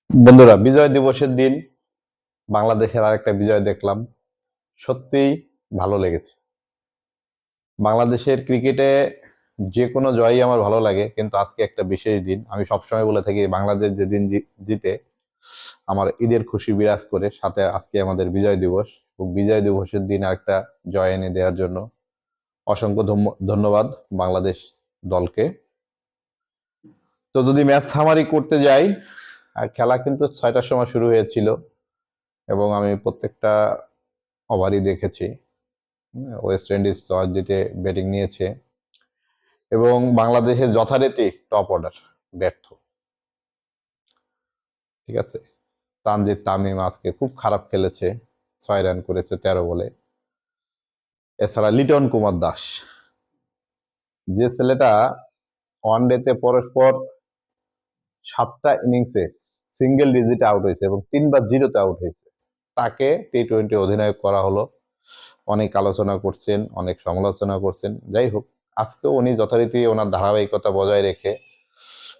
বন্ধুরা, বিজয় দিবসের দিন বাংলাদেশের আরেকটা বিজয় দেখলাম। সত্যিই ভালো লেগেছে। বাংলাদেশের ক্রিকেটে যে কোনো জয়ই আমার ভালো লাগে, কিন্তু আজকে একটা বিশেষ দিন। আমি সবসময় বলে থাকি বাংলাদেশ যেদিন জিতে আমার ঈদের খুশি বিরাজ করে, সাথে আজকে আমাদের বিজয় দিবস। এবং বিজয় দিবসের দিন আরেকটা জয় এনে দেওয়ার জন্য অসংখ্য ধন্যবাদ বাংলাদেশ দলকে। তো যদি ম্যাচ সামারি করতে যাই, খেলা কিন্তু 6টার সময় শুরু হয়েছিল এবং আমি প্রত্যেকটা ওভারই দেখেছি। ওয়েস্ট ইন্ডিজ টস জিতে ব্যাটিং নিয়েছে এবং বাংলাদেশের যথারীতি টপ অর্ডার ব্যর্থ। ঠিক আছে, তানজিদ তামিম আজকে খুব খারাপ খেলেছে, 6 রান করেছে 13 বলে। এছাড়া লিটন কুমার দাস, যে ছেলেটা ওয়ানডেতে পরস্পর 7টা ইনিংসে সিঙ্গেল ডিজিটে আউট হয়েছে এবং 3বার জিরোতে আউট হয়েছে, তাকে টি-20 অধিনায়ক করা হলো। অনেক আলোচনা করছেন, অনেক সমালোচনা করছেন। যাই হোক, আজকেও উনি যথারীতি ওনার ধারাবাহিকতা বজায় রেখে,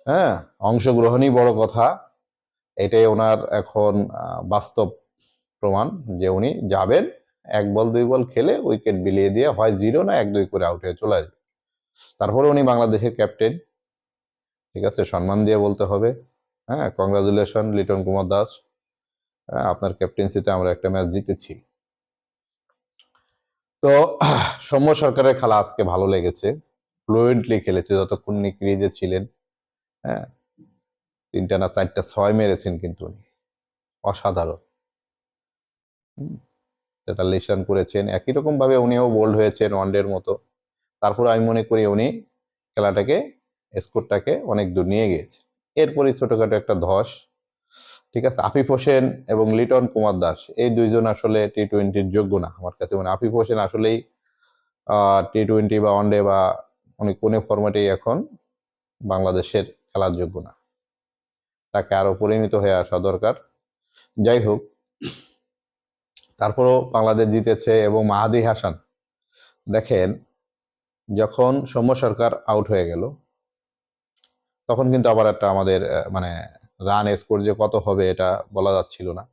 হ্যাঁ, অংশগ্রহণই বড় কথা, এটাই ওনার এখন বাস্তব প্রমাণ যে উনি যাবেন, 1 বল 2 বল খেলে উইকেট বিলিয়ে দিয়ে হয় 0 না 1-2 করে আউট হয়ে চলে আসবে। তারপরে উনি বাংলাদেশের ক্যাপ্টেন। ঠিক আছে, সম্মান দিয়ে বলতে হবে। হ্যাঁ, কংগ্রাচুলেশন লিটন কুমার দাস, আপনার ক্যাপ্টেন্সিতে আমরা একটা ম্যাচ জিতেছি। তো সৌম্য সরকারের খেলা আজকে ভালো লেগেছে, ফ্লুয়েন্টলি খেলেছে যতক্ষণ উনি ক্রিজে ছিলেন। হ্যাঁ, 3টা না 4টা 6 মেরেছেন কিন্তু উনি, অসাধারণ। 43 রান করেছেন, একই রকম ভাবে উনিও বোল্ড হয়েছেন ওয়ানডের মতো। তারপর আমি মনে করি উনি খেলাটাকে, স্কোরটাকে অনেক দূর নিয়ে গিয়েছে। এরপরই ছোটখাটো একটা ধস। ঠিক আছে, আফিফ হোসেন এবং লিটন কুমার দাস এই দুইজন আসলে টি-20-র যোগ্য না আমার কাছে। মানে আফিফ হোসেন আসলেই টি-20 বা ওয়ানডে বা অনেক কোনো ফরম্যাটেই এখন বাংলাদেশের খেলার যোগ্য না, তাকে আরো পরিণত হয়ে আসা দরকার। যাই হোক, তারপরও বাংলাদেশ জিতেছে। এবং মাহাদি হাসান, দেখেন, যখন সৌম্য সরকার আউট হয়ে গেল তখন কিন্তু আবার একটা আমাদের মানে রান স্কোর যে কত হবে এটা বলা যাচ্ছিল না,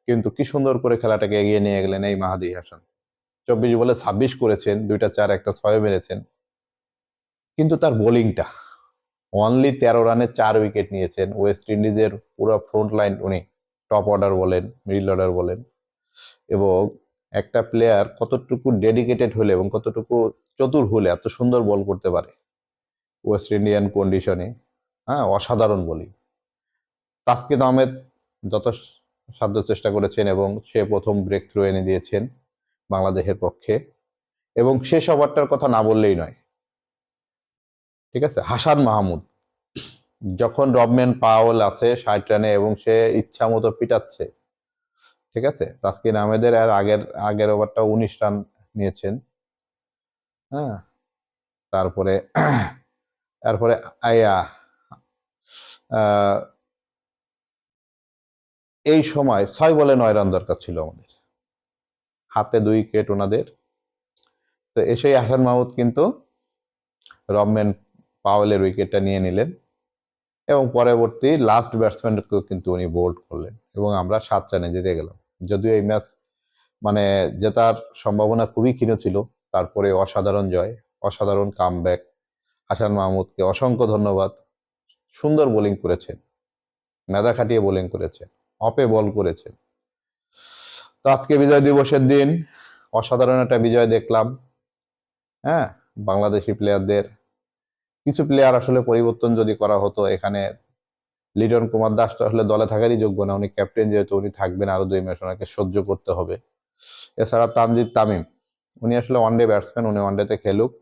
কিন্তু কি সুন্দর করে খেলাটাকে এগিয়ে নিয়ে গেলেন এই মাহাদি হাসান। 24 বলে 26 করেছেন, 2টা 4 একটা 6 মেরেছেন। কিন্তু তার বোলিংটা, অনলি 13 রানে 4 উইকেট নিয়েছেন। ওয়েস্ট ইন্ডিজের পুরো ফ্রন্ট লাইন উনি টপ অর্ডার বলেন, মিডল অর্ডার বলেন, এবং একটা প্লেয়ার কতটুকু ডেডিকেটেড হলে এবং কতটুকু চতুর হলে এত সুন্দর বল করতে পারে ওয়েস্ট ইন্ডিয়ান কন্ডিশনে। হ্যাঁ, অসাধারণ বোলিং। তাসকিন আহমেদ যত সাধ্য চেষ্টা করেছেন এবং সে প্রথম ব্রেক থ্রু এনে দিয়েছেন বাংলাদেশের পক্ষে। এবং শেষ ওভারটার কথা না বললেই নয়। ঠিক আছে, হাসান মাহমুদ, যখন রবম্যান পাওয়েল আছে 60 রানে এবং সে ইচ্ছা মতো পিটাচ্ছে, ঠিক আছে, তাসকিন আহমেদের আর আগের আগের ওভারটা 19 রান নিয়েছেন। হ্যাঁ, তারপরে তারপরে আয়া এই সময় 6 বলে 9 রান দরকার ছিল আমাদের, হাতে 2 উইকেট ওনাদের। তো এসেই হাসান মাহমুদ কিন্তু রবম্যান পাওয়েলের উইকেটটা নিয়ে নিলেন এবং পরবর্তী লাস্ট ব্যাটসম্যানকেও কিন্তু উনি বোল্ড করলেন এবং আমরা 7 রানে জিতে গেলাম। যদিও এই ম্যাচ মানে জেতার সম্ভাবনা খুবই ক্ষীণ ছিল, তারপরে অসাধারণ জয়, অসাধারণ কামব্যাক। হাসান মাহমুদকে অসংখ্য ধন্যবাদ। সুন্দর বোলিং করেছেন, মেধা খাটিয়ে বোলিং করেছেন, অপে বল করেছেন। তো আজকে বিজয় দিবসের দিন অসাধারণ একটা বিজয় দেখলাম। হ্যাঁ, বাংলাদেশি প্লেয়ারদের কিছু প্লেয়ার আসলে পরিবর্তন যদি করা হতো, এখানে লিটন কুমার দাস তো আসলে দলে থাকারই যোগ্য না, উনি ক্যাপ্টেন যেহেতু উনি থাকবেন আরো 2 ম্যাচ, ওনাকে সহ্য করতে হবে। এছাড়া তানজিদ তামিম, উনি আসলে ওয়ানডে ব্যাটসম্যান, উনি ওয়ানডেতে খেলুক।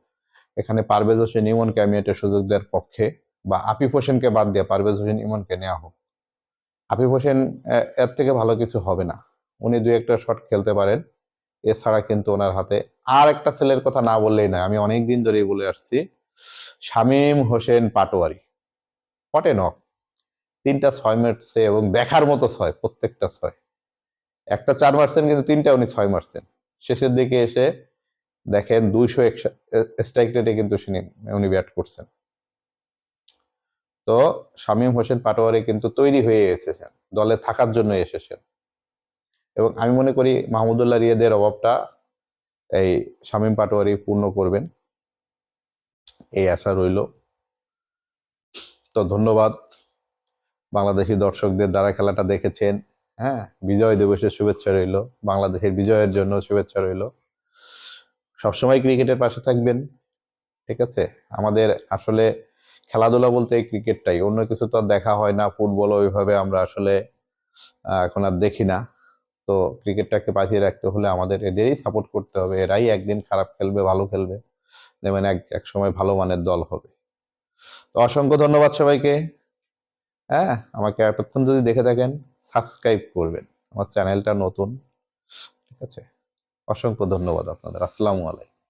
এখানে পারভেজ হোসেন ইমনকে আমি একটা সুযোগ দেওয়ার পক্ষে, বা আফিফ হোসেনকে বাদ দিয়ে পারভেজ হোসেন ইমনকে নেওয়া হোক। আফিফ হোসেন এর থেকে ভালো কিছু হবে না, উনি 2-একটা শট খেলতে পারেন। এছাড়া কিন্তু ওনার হাতে আর একটা ছেলের কথা না বললেই নয়, আমি অনেকদিন ধরেই বলে আসছি, শামীম হোসেন পাটোয়ারি, পটে নক, 3টা 6 মারছে এবং দেখার মতো 6, প্রত্যেকটা 6। একটা 4 মারছেন কিন্তু 3টা উনি 6 মারছেন। শেষের দিকে এসে দেখেন 200 স্ট্রাইক রেটে কিন্তু উনি ব্যাট করছেন। তো শামীম হোসেন পাটোয়ারি কিন্তু তৈরি হয়ে এসেছেন, দলে থাকার জন্য এসেছেন, এবং আমি মনে করি মাহমুদুল্লাহ রিয়াদের অভাবটা এই শামীম পাটোয়ারি পূর্ণ করবেন, এই আশা রইল। তো ধন্যবাদ বাংলাদেশি দর্শকদের দ্বারা খেলাটা দেখেছেন। হ্যাঁ, বিজয় দিবসের শুভেচ্ছা রইল, বাংলাদেশের বিজয়ের জন্য শুভেচ্ছা রইল। সবসময় ক্রিকেটের পাশে থাকবেন, ঠিক আছে? আমাদের আসলে খেলাধুলা বলতে এই ক্রিকেটটাই, অন্য কিছু তো আর দেখা হয় না, ফুটবল ওইভাবে আমরা আসলে এখন আর দেখি না। তো ক্রিকেটটাকে বাঁচিয়ে রাখতে হলে আমাদের এদেরই সাপোর্ট করতে হবে, এরাই একদিন খারাপ খেলবে, ভালো খেলবে, যেমন এক সময় ভালো মানের দল হবে। তো অসংখ্য ধন্যবাদ সবাইকে। হ্যাঁ, আমাকে এতক্ষণ যদি দেখে থাকেন, সাবস্ক্রাইব করবেন, আমার চ্যানেলটা নতুন, ঠিক আছে? অসংখ্য ধন্যবাদ আপনাদের। আসসালামু আলাইকুম।